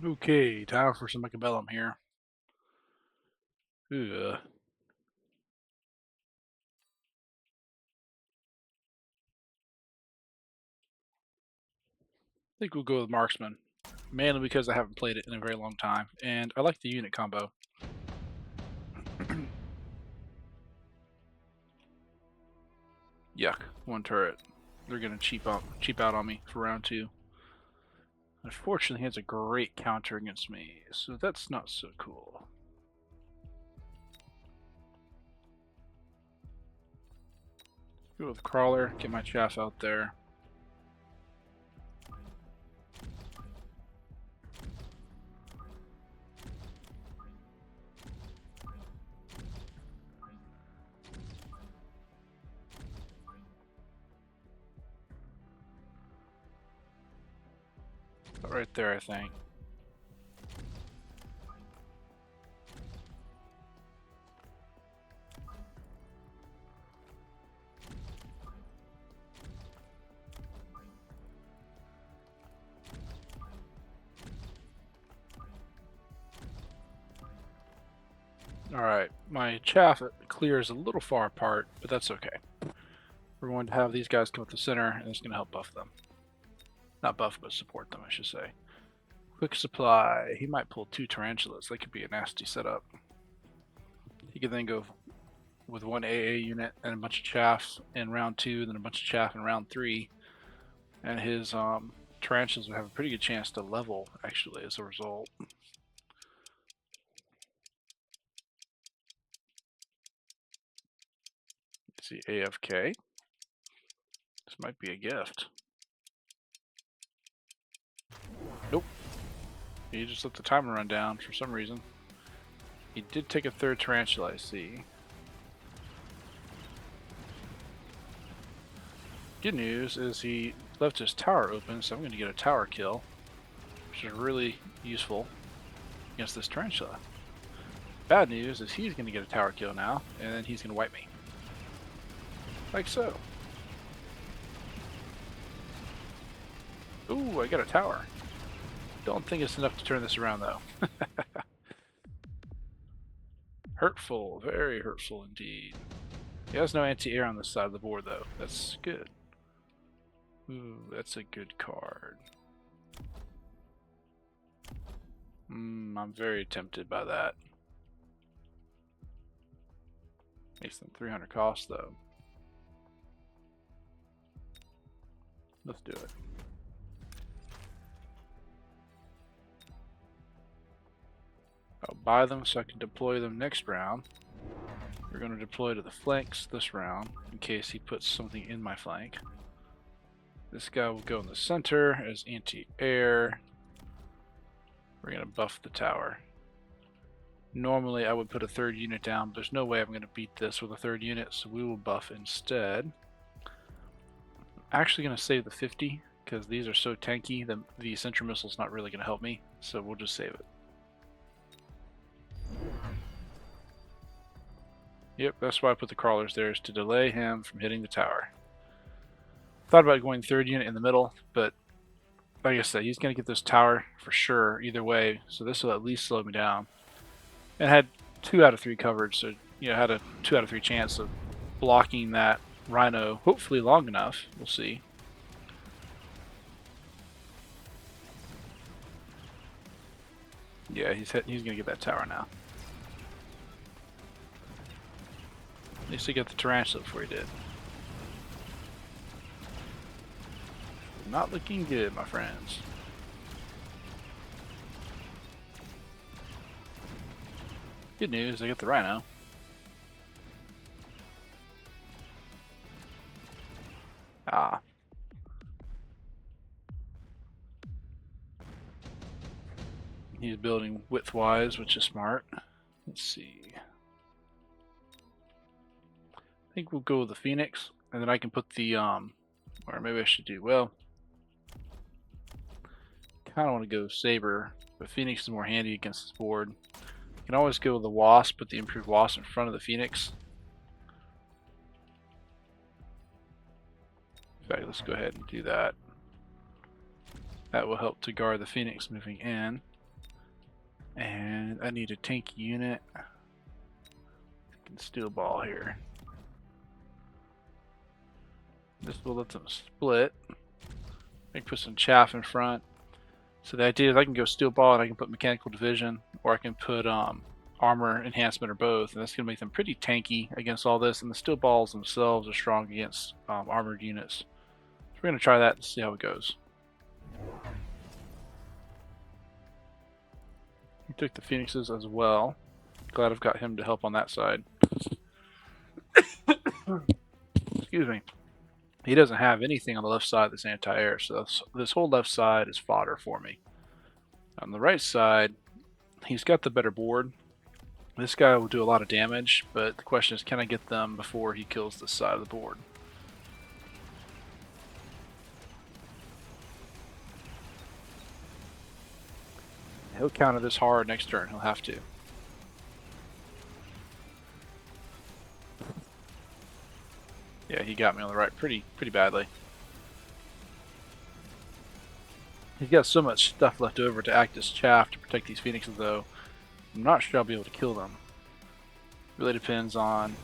Okay, time for some Mechabellum here. Ugh. I think we'll go with Marksman, mainly because I haven't played it in a very long time, and I like the unit combo. Yuck, one turret. They're gonna cheap out on me for round two. Unfortunately, he has a great counter against me, so that's not so cool. Go with Crawler, get my chaff out there. Right there, I think. Alright, my chaff clears a little far apart, but that's okay. We're going to have these guys come up the center, and it's going to help buff them. Not buff, but support them, I should say. Quick supply. He might pull 2 tarantulas. That could be a nasty setup. He could then go with 1 AA unit and a bunch of chaff in round 2, then a bunch of chaff in round 3, and his tarantulas would have a pretty good chance to level, actually, as a result. Let's see, AFK. This might be a gift. Nope. He just let the timer run down for some reason. He did take a 3rd tarantula, I see. Good news is he left his tower open, so I'm going to get a tower kill, which is really useful against this tarantula. Bad news is he's going to get a tower kill now, and then he's going to wipe me. Like so. Ooh, I got a tower. Don't think it's enough to turn this around, though. Hurtful, very hurtful indeed. He has no anti-air on this side of the board, though. That's good. Ooh, that's a good card. I'm very tempted by that. Makes them 300 cost, though. Let's do it. I'll buy them so I can deploy them next round. We're going to deploy to the flanks this round in case he puts something in my flank. This guy will go in the center as anti-air. We're going to buff the tower. Normally I would put a 3rd unit down, but there's no way I'm going to beat this with a 3rd unit, so we will buff instead. I'm actually going to save the 50 because these are so tanky that the sentry missile's not really going to help me, so we'll just save it. Yep, that's why I put the crawlers there, is to delay him from hitting the tower. Thought about going 3rd unit in the middle, but like I said, he's going to get this tower for sure either way, so this will at least slow me down. And had 2 out of 3 coverage, so had a 2 out of 3 chance of blocking that rhino, hopefully long enough. We'll see. Yeah, he's gonna get that tower now. At least he got the tarantula before he did. Not looking good, my friends. Good news, I got the rhino. Ah. He's building widthwise, which is smart. Let's see. I think we'll go with the Phoenix, and then I can put the, or maybe I should do, well, kind of want to go Saber, but Phoenix is more handy against this board. You can always go with the Wasp, put the Improved Wasp in front of the Phoenix. In fact, let's go ahead and do that. That will help to guard the Phoenix moving in. And I need a tanky unit. I can steel ball here. This will let them split. I can put some chaff in front. So the idea is I can go steel ball and I can put mechanical division, or I can put armor enhancement, or both, and that's going to make them pretty tanky against all this. And the steel balls themselves are strong against armored units. So we're going to try that and see how it goes. He took the phoenixes as well. Glad I've got him to help on that side. Excuse me. He doesn't have anything on the left side that's anti-air, so this whole left side is fodder for me. On the right side, he's got the better board. This guy will do a lot of damage, but the question is, can I get them before he kills this side of the board? He'll counter this hard next turn. He'll have to. Yeah, he got me on the right pretty badly. He's got so much stuff left over to act as chaff to protect these phoenixes, though. I'm not sure I'll be able to kill them. Really depends on...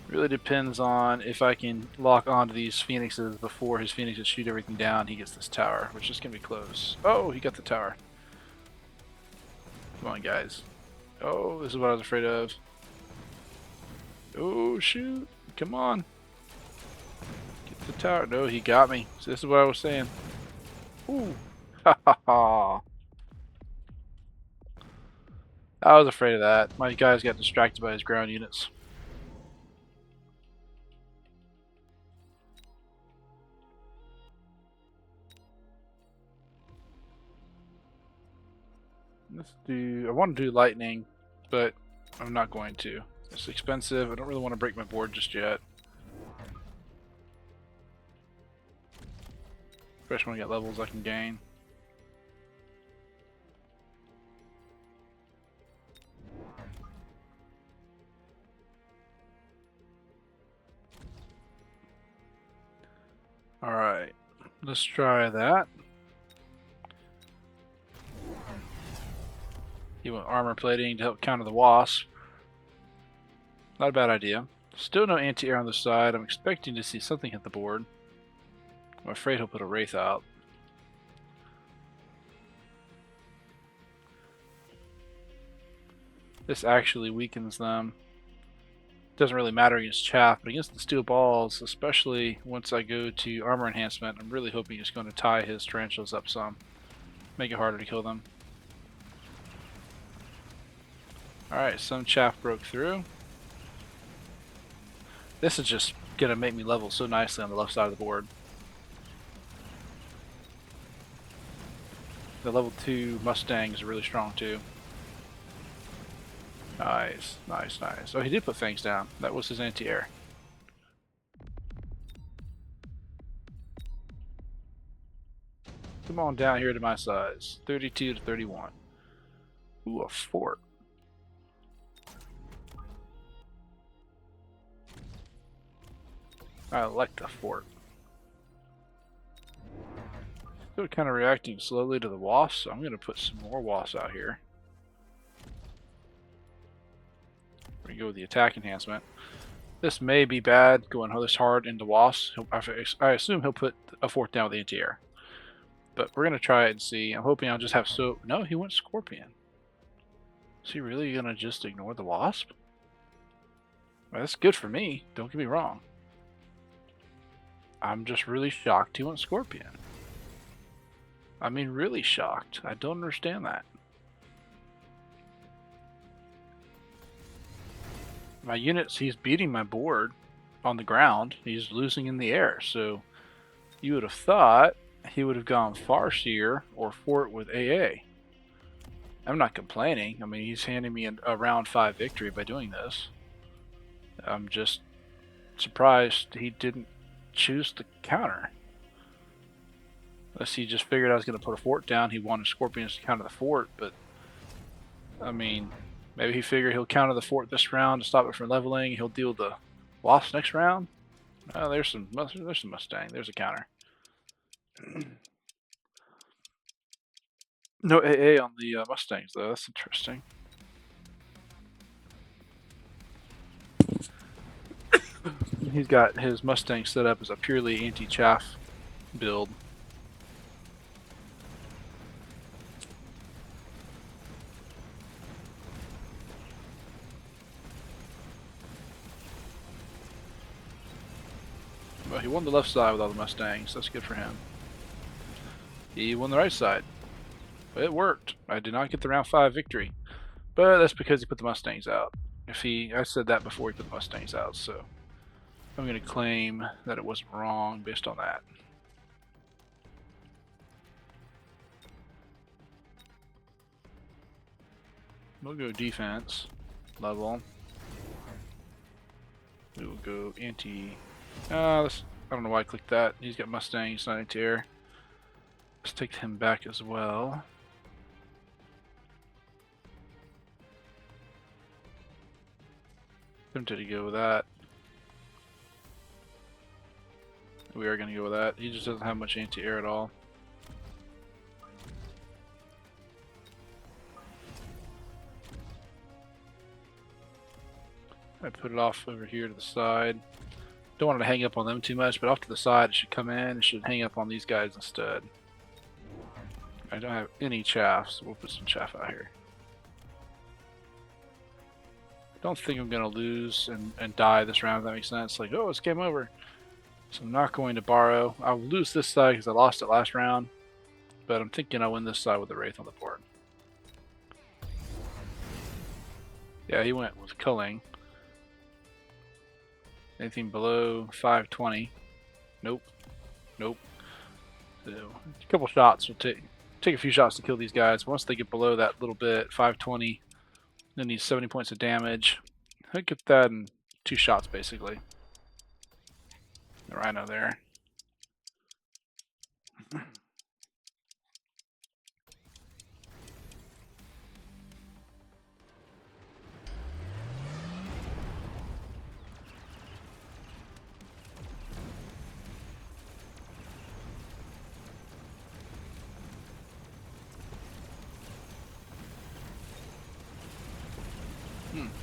Really depends on if I can lock onto these phoenixes before his phoenixes shoot everything down. He gets this tower, which is going to be close. Oh, he got the tower. Come on, guys. Oh, this is what I was afraid of. Oh, shoot. Come on. Get the tower. No, he got me. So this is what I was saying. Ooh. Ha ha ha. I was afraid of that. My guys got distracted by his ground units. Let's do... I want to do lightning, but I'm not going to. It's expensive. I don't really want to break my board just yet. Especially when I get levels I can gain. Alright, let's try that. You want armor plating to help counter the Wasp. Not a bad idea. Still no anti-air on the side. I'm expecting to see something hit the board. I'm afraid he'll put a Wraith out. This actually weakens them. Doesn't really matter against chaff, but against the steel balls, especially once I go to armor enhancement, I'm really hoping it's going to tie his tarantulas up some. Make it harder to kill them. Alright, some chaff broke through. This is just going to make me level so nicely on the left side of the board. The level 2 Mustangs are really strong too. Nice, nice, nice. Oh, he did put fangs down. That was his anti-air. Come on down here to my size. 32 to 31. Ooh, a fort. I like the fort. Still kind of reacting slowly to the wasps, so I'm going to put some more wasps out here. We go with the attack enhancement. This may be bad, going this hard into wasps. I assume he'll put a fort down with anti-air. But we're going to try it and see. I'm hoping I'll just have so... No, he went scorpion. Is he really going to just ignore the wasp? Well, that's good for me, don't get me wrong. I'm just really shocked he went scorpion. I mean, really shocked. I don't understand that. My units, he's beating my board on the ground. He's losing in the air. So you would have thought he would have gone Farseer or Fort with AA. I'm not complaining. I mean, he's handing me a round 5 victory by doing this. I'm just surprised he didn't choose to counter. Unless he just figured I was going to put a fort down. He wanted scorpions to counter the fort, but I mean, maybe he figured he'll counter the fort this round to stop it from leveling. He'll deal the wasp next round. Oh, there's some Mustang. There's a counter. No AA on the Mustangs though. That's interesting. He's got his Mustang set up as a purely anti-chaff build. Well, he won the left side with all the Mustangs. That's good for him. He won the right side. But it worked. I did not get the round 5 victory. But that's because he put the Mustangs out. I said that before he put the Mustangs out, so I'm going to claim that it wasn't wrong based on that. We'll go defense level. We will go anti. I don't know why I clicked that. He's got Mustang, he's not anti-air. Let's take him back as well. Tempted to go with that. We are going to go with that. He just doesn't have much anti-air at all. I put it off over here to the side. Don't want it to hang up on them too much, but off to the side it should come in. It should hang up on these guys instead. I don't have any chaff, so we'll put some chaff out here. I don't think I'm going to lose and die this round, if that makes sense. Like, oh, it's game over. So I'm not going to borrow. I'll lose this side because I lost it last round, but I'm thinking I'll win this side with the Wraith on the board. Yeah, he went with culling. Anything below 520? Nope. Nope. So a couple shots will take a few shots to kill these guys. Once they get below that little bit, 520, then need 70 points of damage. I get that in 2 shots basically. The rhino there.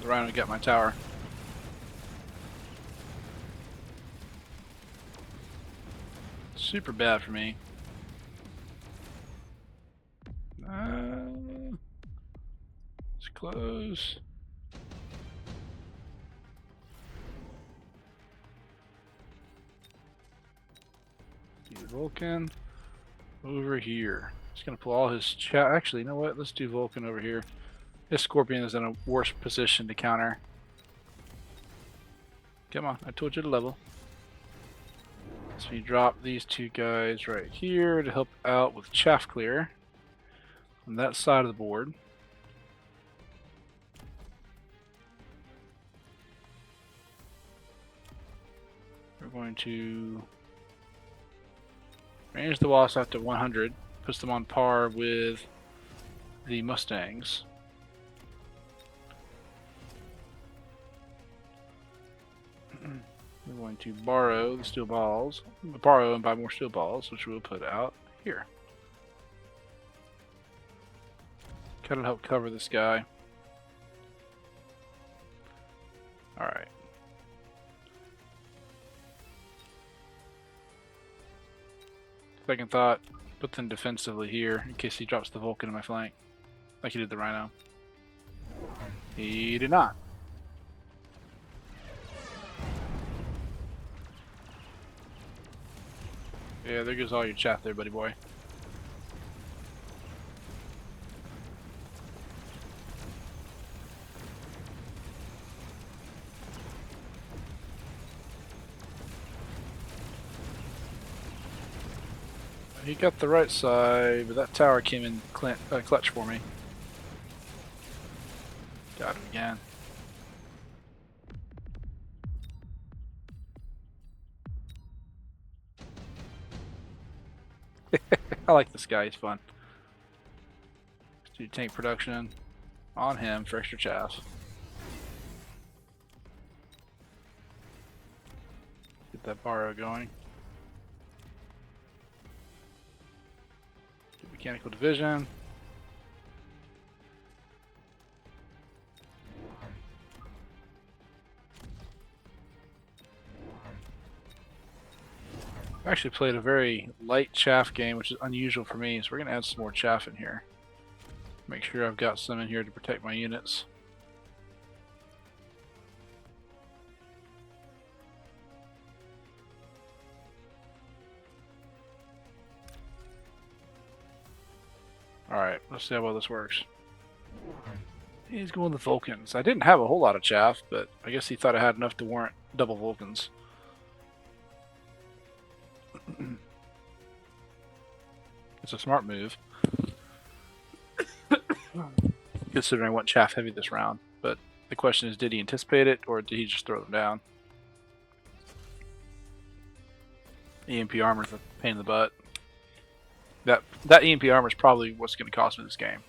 The rhino got my tower. Super bad for me. It's close. Do Vulcan over here. He's gonna pull all his chat. Actually, you know what? Let's do Vulcan over here. This Scorpion is in a worse position to counter. Come on, I told you to level. So you drop these 2 guys right here to help out with chaff clear on that side of the board. We're going to range the Wasps out to 100, puts them on par with the Mustangs. We're going to borrow the steel balls, borrow and buy more steel balls, which we'll put out here. Kind of help cover this guy. Alright. Second thought, put them defensively here in case he drops the Vulcan in my flank, like he did the Rhino. He did not. Yeah, there goes all your chaff there, buddy boy. He got the right side, but that tower came in clutch for me. Got him again. I like this guy, he's fun. Let's do tank production on him for extra chaff. Get that borrow going. Mechanical division. I actually played a very light chaff game, which is unusual for me, so we're going to add some more chaff in here. Make sure I've got some in here to protect my units. Alright, let's see how well this works. He's going with Vulcans. I didn't have a whole lot of chaff, but I guess he thought I had enough to warrant double Vulcans. It's a smart move, considering I went chaff heavy this round. But the question is, did he anticipate it, or did he just throw them down? EMP armor's a pain in the butt. That EMP armor is probably what's going to cost me this game.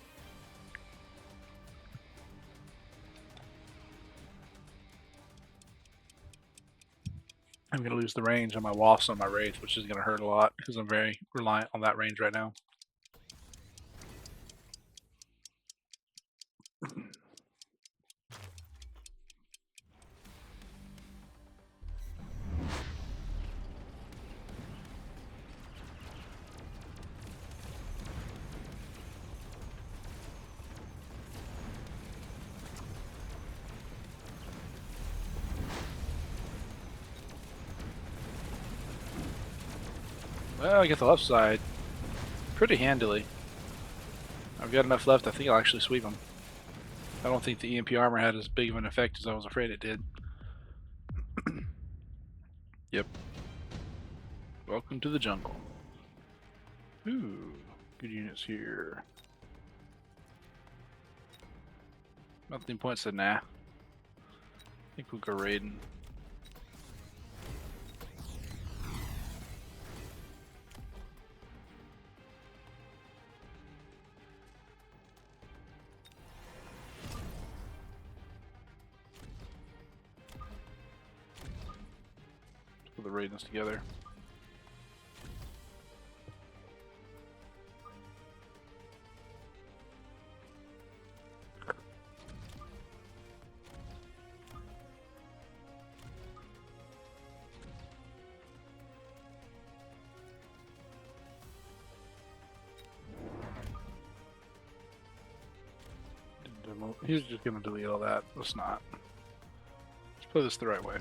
I'm going to lose the range on my Wasps on my Wraith, which is going to hurt a lot because I'm very reliant on that range right now. Well, I get the left side pretty handily. I've got enough left, I think I'll actually sweep them. I don't think the EMP armor had as big of an effect as I was afraid it did. Yep. Welcome to the jungle. Ooh, good units here. Nothing points said nah. I think we'll go raiding. Put the raidings together. He's just gonna delete all that. Let's not. Let's play this the right way.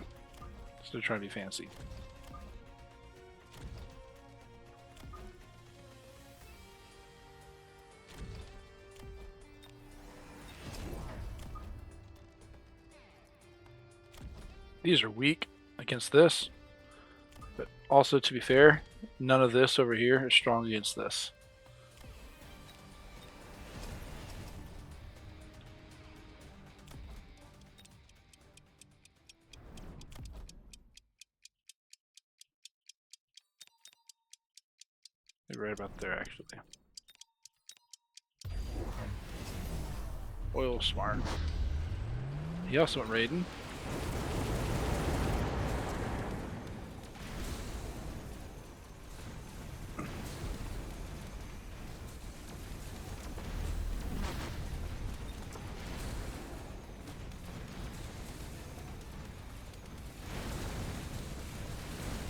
Instead of trying to be fancy. These are weak against this, but also, to be fair, none of this over here is strong against this. They're right about there, actually. Oil smart. He also went raiding.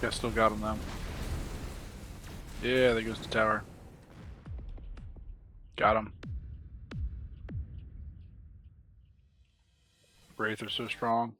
I still got him though. Yeah, there goes the tower. Got him. Wraith are so strong.